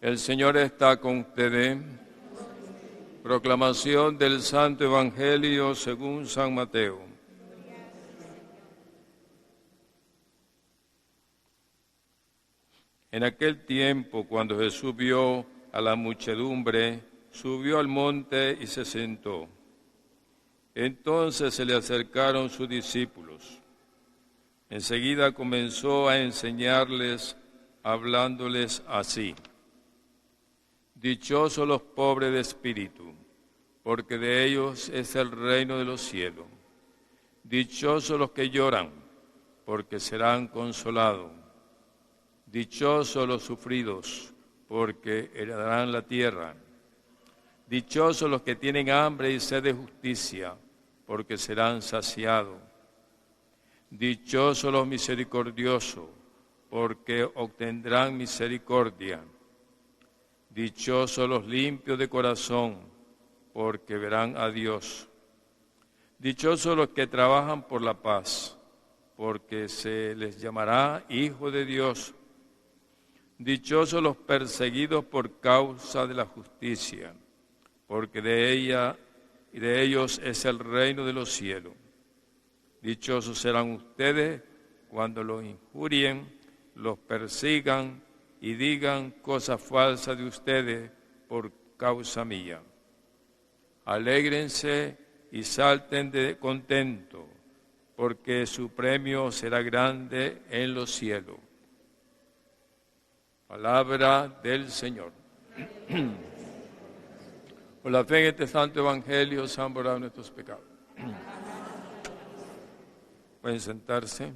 El Señor está con ustedes. Proclamación del Santo Evangelio según San Mateo. En aquel tiempo, cuando Jesús vio a la muchedumbre, subió al monte y se sentó. Entonces se le acercaron sus discípulos. Enseguida comenzó a enseñarles, hablándoles así: Dichosos los pobres de espíritu, porque de ellos es el reino de los cielos. Dichosos los que lloran, porque serán consolados. Dichosos los sufridos, porque heredarán la tierra. Dichosos los que tienen hambre y sed de justicia, porque serán saciados. Dichosos los misericordiosos, porque obtendrán misericordia. Dichosos los limpios de corazón, porque verán a Dios. Dichosos los que trabajan por la paz, porque se les llamará hijos de Dios. Dichosos los perseguidos por causa de la justicia, porque de ellos es el reino de los cielos. Dichosos serán ustedes cuando los injurien, los persigan y digan cosas falsas de ustedes por causa mía. Alégrense y salten de contento, porque su premio será grande en los cielos. Palabra del Señor. Por la fe en este santo evangelio se han borrado nuestros pecados. Pueden sentarse.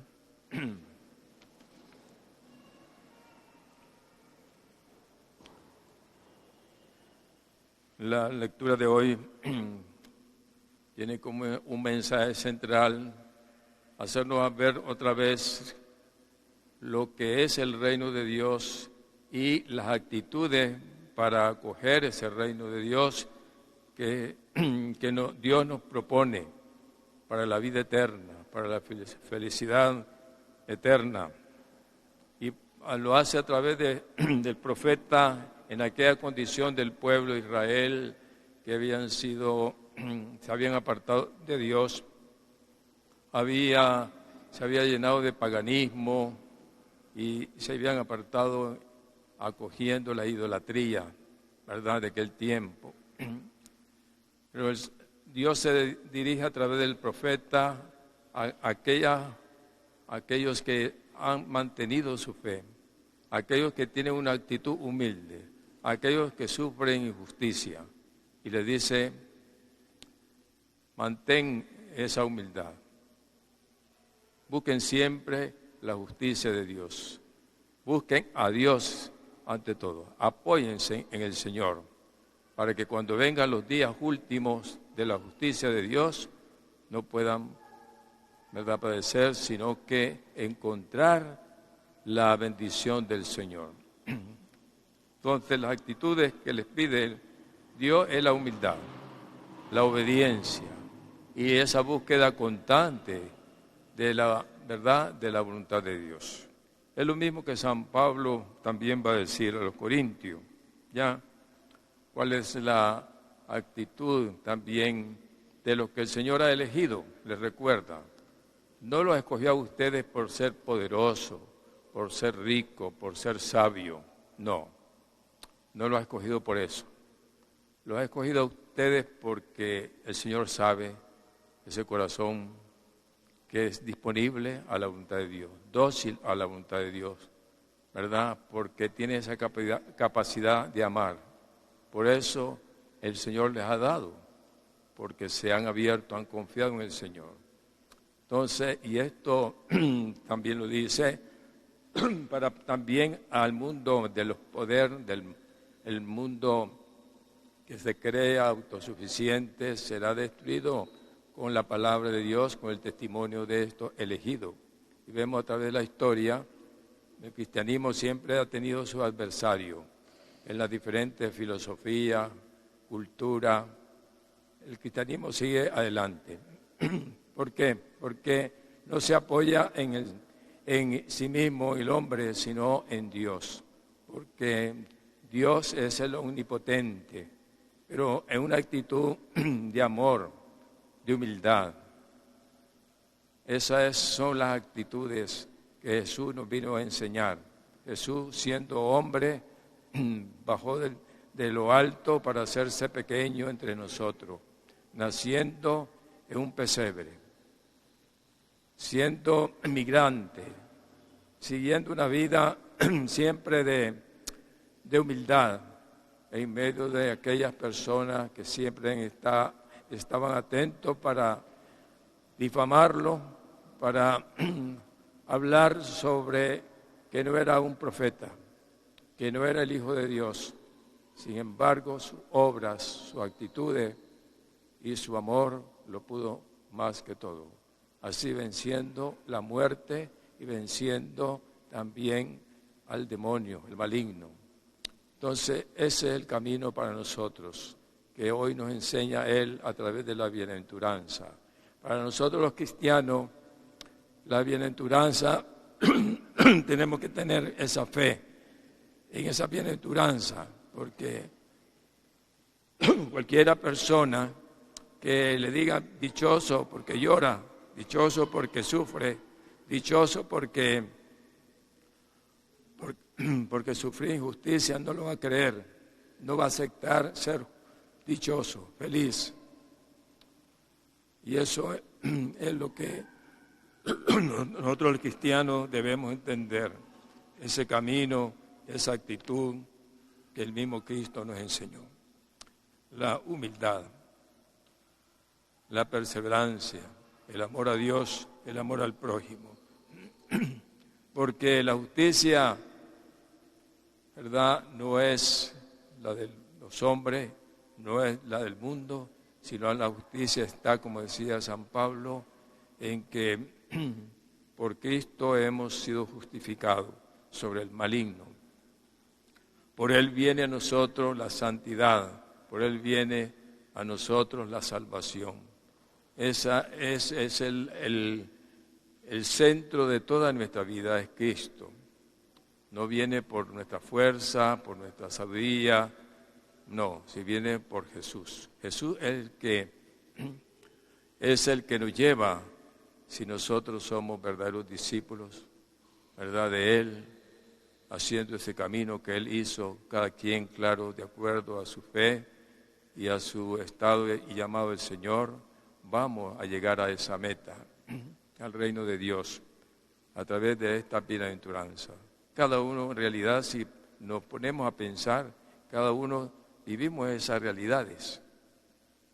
La lectura de hoy tiene como un mensaje central hacernos ver otra vez lo que es el reino de Dios y las actitudes para acoger ese reino de Dios que Dios nos propone para la vida eterna, para la felicidad eterna. Y lo hace a través del profeta en aquella condición del pueblo de Israel que se habían apartado de Dios, se había llenado de paganismo y se habían apartado acogiendo la idolatría, ¿verdad?, de aquel tiempo. Pero Dios se dirige a través del profeta a aquellos que han mantenido su fe, aquellos que tienen una actitud humilde, aquellos que sufren injusticia, y les dice: mantén esa humildad, busquen siempre la justicia de Dios, busquen a Dios ante todo, apóyense en el Señor, para que cuando vengan los días últimos de la justicia de Dios, no puedan, ¿verdad?, padecer, sino que encontrar la bendición del Señor. Entonces, las actitudes que les pide Dios es la humildad, la obediencia y esa búsqueda constante de la verdad, de la voluntad de Dios. Es lo mismo que San Pablo también va a decir a los corintios, ¿ya? ¿Cuál es la actitud también de los que el Señor ha elegido? Les recuerda, no los escogió a ustedes por ser poderosos, por ser ricos, por ser sabios, no los ha escogido por eso. Los ha escogido a ustedes porque el Señor sabe ese corazón que es disponible a la voluntad de Dios, dócil a la voluntad de Dios, ¿verdad? Porque tiene esa capacidad de amar. Por eso el Señor les ha dado, porque se han abierto, han confiado en el Señor. Entonces, y esto también lo dice para también al mundo de los poderes, el mundo que se cree autosuficiente será destruido con la palabra de Dios, con el testimonio de estos elegidos. Y vemos a través de la historia, el cristianismo siempre ha tenido sus adversarios en las diferentes filosofías, culturas. El cristianismo sigue adelante. ¿Por qué? Porque no se apoya en sí mismo el hombre, sino en Dios. Porque Dios es el omnipotente, pero en una actitud de amor, de humildad. Esas son las actitudes que Jesús nos vino a enseñar. Jesús, siendo hombre, bajó de lo alto para hacerse pequeño entre nosotros, naciendo en un pesebre, siendo migrante, siguiendo una vida siempre de humildad en medio de aquellas personas que siempre estaban atentos para difamarlo, para hablar sobre que no era un profeta, que no era el Hijo de Dios. Sin embargo, sus obras, sus actitudes y su amor lo pudo más que todo. Así venciendo la muerte y venciendo también al demonio, el maligno. Entonces, ese es el camino para nosotros, que hoy nos enseña Él a través de la bienaventuranza. Para nosotros los cristianos, la bienaventuranza, tenemos que tener esa fe en esa bienaventuranza, porque cualquiera persona que le diga dichoso porque llora, dichoso porque sufre, dichoso porque sufrir injusticia, no lo va a creer, no va a aceptar ser dichoso, feliz. Y eso es lo que nosotros los cristianos debemos entender, ese camino, esa actitud que el mismo Cristo nos enseñó. La humildad, la perseverancia, el amor a Dios, el amor al prójimo. Porque la justicia, ¿verdad?, no es la de los hombres, no es la del mundo, sino la justicia está, como decía San Pablo, en que por Cristo hemos sido justificados sobre el maligno. Por Él viene a nosotros la santidad, por Él viene a nosotros la salvación. Esa es el centro de toda nuestra vida, es Cristo. No viene por nuestra fuerza, por nuestra sabiduría, no, si viene por Jesús. Jesús es el que nos lleva, si nosotros somos verdaderos discípulos, ¿verdad?, de Él, haciendo ese camino que Él hizo, cada quien, claro, de acuerdo a su fe y a su estado y llamado del Señor, vamos a llegar a esa meta, al reino de Dios, a través de esta bienaventuranza. Cada uno, en realidad, si nos ponemos a pensar, cada uno vivimos esas realidades,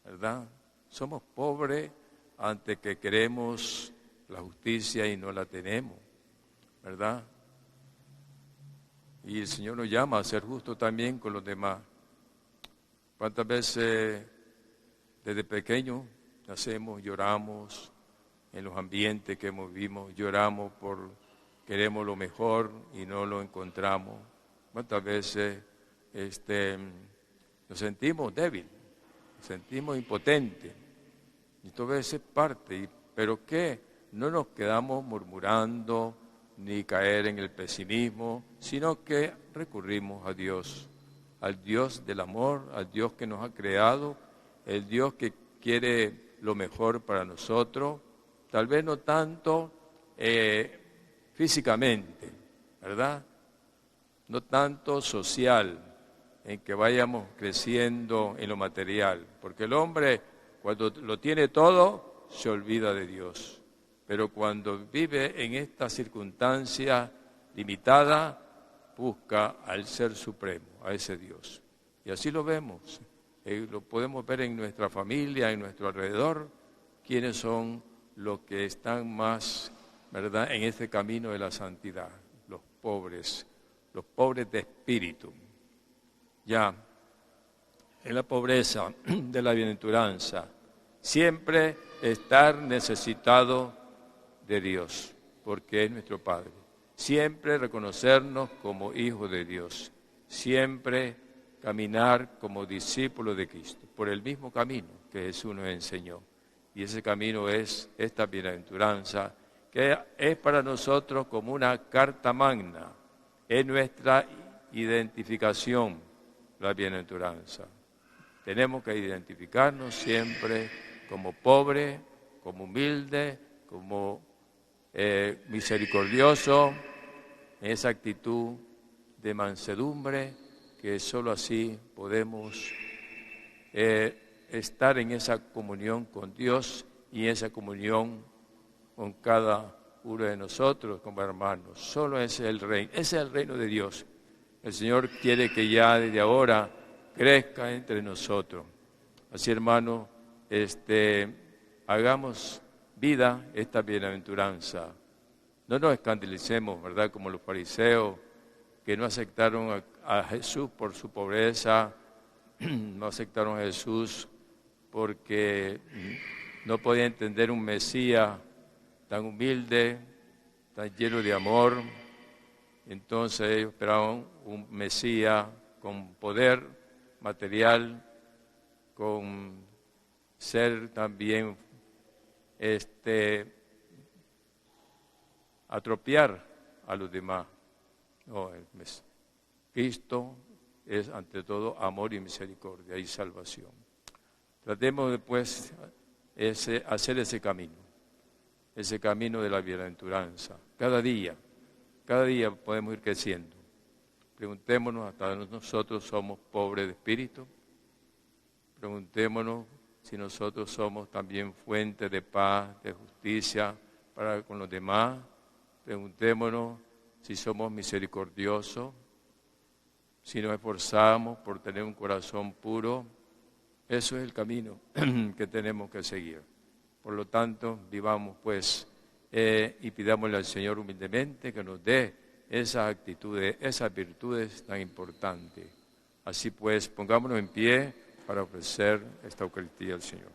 ¿verdad? Somos pobres ante que queremos la justicia y no la tenemos, ¿verdad? Y el Señor nos llama a ser justos también con los demás. ¿Cuántas veces desde pequeños nacemos, lloramos en los ambientes que vivimos, lloramos queremos lo mejor y no lo encontramos? ¿Cuántas veces nos sentimos débiles, nos sentimos impotentes? Y todo eso es parte, pero ¿qué? No nos quedamos murmurando ni caer en el pesimismo, sino que recurrimos a Dios, al Dios del amor, al Dios que nos ha creado, el Dios que quiere lo mejor para nosotros, tal vez no tanto físicamente, ¿verdad? No tanto social, en que vayamos creciendo en lo material, porque el hombre cuando lo tiene todo se olvida de Dios, pero cuando vive en esta circunstancia limitada busca al Ser Supremo, a ese Dios. Y así lo vemos, lo podemos ver en nuestra familia, en nuestro alrededor, quiénes son los que están más, ¿verdad?, en este camino de la santidad, los pobres de espíritu. Ya, en la pobreza de la bienaventuranza, siempre estar necesitado de Dios, porque es nuestro Padre. Siempre reconocernos como hijos de Dios, siempre caminar como discípulos de Cristo, por el mismo camino que Jesús nos enseñó. Y ese camino es esta bienaventuranza, que es para nosotros como una carta magna, es nuestra identificación, la bienaventuranza. Tenemos que identificarnos siempre como pobre, como humilde, como misericordioso, en esa actitud de mansedumbre, que solo así podemos estar en esa comunión con Dios y esa comunión con cada uno de nosotros como hermanos. Solo ese es el reino, ese es el reino de Dios. El Señor quiere que ya desde ahora crezca entre nosotros. Así, hermano, hagamos vida esta bienaventuranza. No nos escandalicemos, ¿verdad? Como los fariseos que no aceptaron a Jesús por su pobreza, no aceptaron a Jesús porque no podían entender un Mesías tan humilde, tan lleno de amor. Entonces ellos esperaban un Mesías con poder material, con ser también atropiar a los demás. No, Cristo es ante todo amor y misericordia y salvación. Tratemos después hacer ese camino de la bienaventuranza. Cada día podemos ir creciendo. Preguntémonos, hasta nosotros somos pobres de espíritu. Preguntémonos si nosotros somos también fuente de paz, de justicia para con los demás. Preguntémonos si somos misericordiosos, si nos esforzamos por tener un corazón puro. Eso es el camino que tenemos que seguir. Por lo tanto, vivamos pues y pidámosle al Señor humildemente que nos dé esas actitudes, esas virtudes tan importantes. Así pues, pongámonos en pie para ofrecer esta Eucaristía al Señor.